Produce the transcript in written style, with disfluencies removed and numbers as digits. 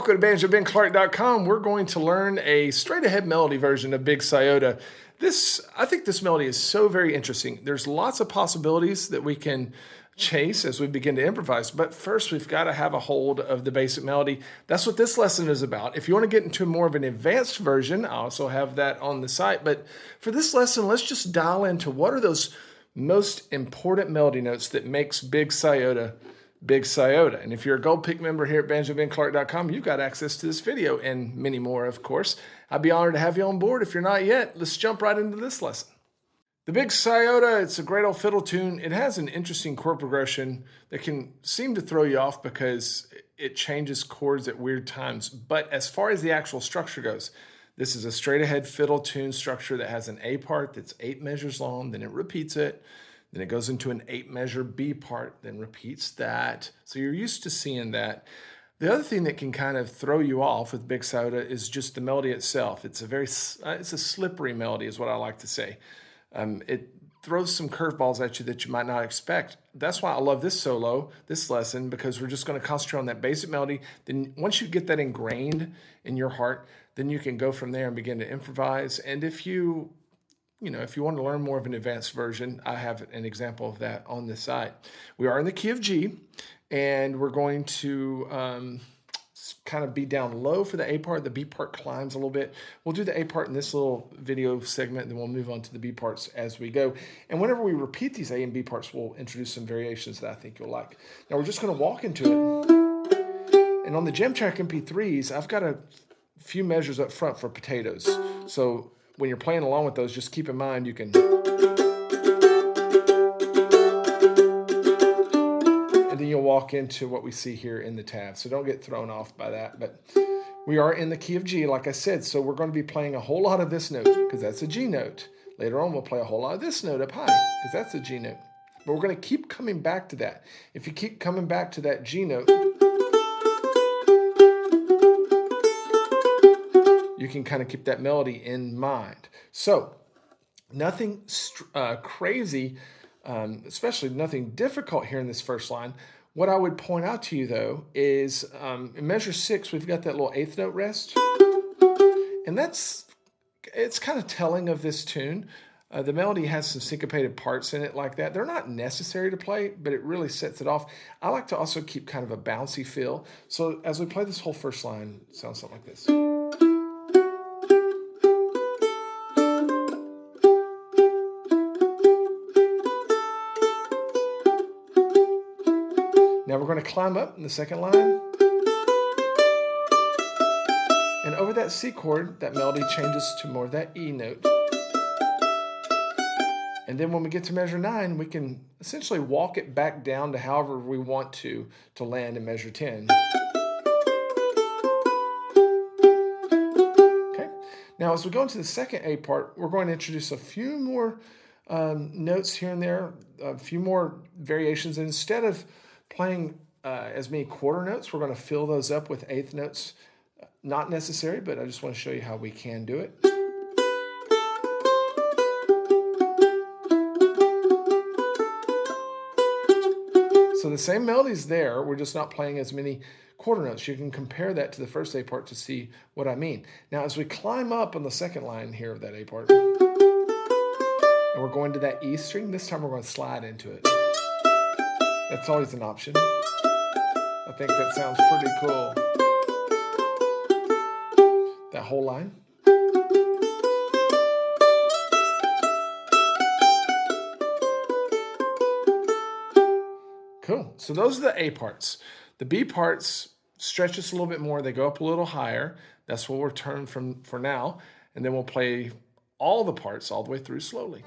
Welcome to banjobenclark.com. We're going to learn a straight ahead melody version of Big Sciota. I think this melody is so very interesting. There's lots of possibilities that we can chase as we begin to improvise, but first we've got to have a hold of the basic melody. That's what this lesson is about. If you want to get into more of an advanced version, I also have that on the site, but for this lesson, let's just dial into what are those most important melody notes that makes Big Sciota Big Sciota. And if you're a Gold Pick member here at banjobenclark.com, you've got access to this video and many more, of course. I'd be honored to have you on board. If you're not yet, let's jump right into this lesson. The Big Sciota, it's a great old fiddle tune. It has an interesting chord progression that can seem to throw you off because it changes chords at weird times. But as far as the actual structure goes, this is a straight ahead fiddle tune structure that has an A part that's 8 measures long, then it repeats it. Then it goes into an 8-measure B part, then repeats that. So you're used to seeing that. The other thing that can kind of throw you off with Big Sciota is just the melody itself. It's a slippery melody is what I like to say. It throws some curveballs at you that you might not expect. That's why I love this solo, this lesson, because we're just going to concentrate on that basic melody. Then once you get that ingrained in your heart, then you can go from there and begin to improvise. And if you want to learn more of an advanced version, I have an example of that on this site. We are in the key of G, and we're going to kind of be down low for the A part. The B part climbs a little bit. We'll do the A part in this little video segment, and then we'll move on to the B parts as we go. And whenever we repeat these A and B parts, we'll introduce some variations that I think you'll like. Now we're just going to walk into it. And on the Gem Track MP3s, I've got a few measures up front for potatoes. So when you're playing along with those, just keep in mind you can, and then you'll walk into what we see here in the tab. So don't get thrown off by that. But we are in the key of G, like I said, so we're going to be playing a whole lot of this note because that's a G note. Later on, we'll play a whole lot of this note up high because that's a G note. But we're going to keep coming back to that. If you keep coming back to that G note, you can kind of keep that melody in mind. So nothing crazy, especially nothing difficult here in this first line. What I would point out to you, though, is in measure 6, we've got that little 8th note rest. And it's kind of telling of this tune. The melody has some syncopated parts in it like that. They're not necessary to play, but it really sets it off. I like to also keep kind of a bouncy feel. So as we play this whole first line, it sounds something like this. Now we're going to climb up in the second line. And over that C chord, that melody changes to more of that E note. And then when we get to measure 9, we can essentially walk it back down to however we want to land in measure 10. Okay. Now as we go into the second A part, we're going to introduce a few more notes here and there, a few more variations. And instead of playing as many quarter notes, we're going to fill those up with 8th notes. Not necessary, but I just want to show you how we can do it. So the same melody's there, we're just not playing as many quarter notes. You can compare that to the first A part to see what I mean. Now as we climb up on the second line here of that A part, and we're going to that E string, this time we're going to slide into it. That's always an option. I think that sounds pretty cool. That whole line. Cool. So those are the A parts. The B parts stretch just a little bit more. They go up a little higher. That's what we're turning from for now. And then we'll play all the parts all the way through slowly.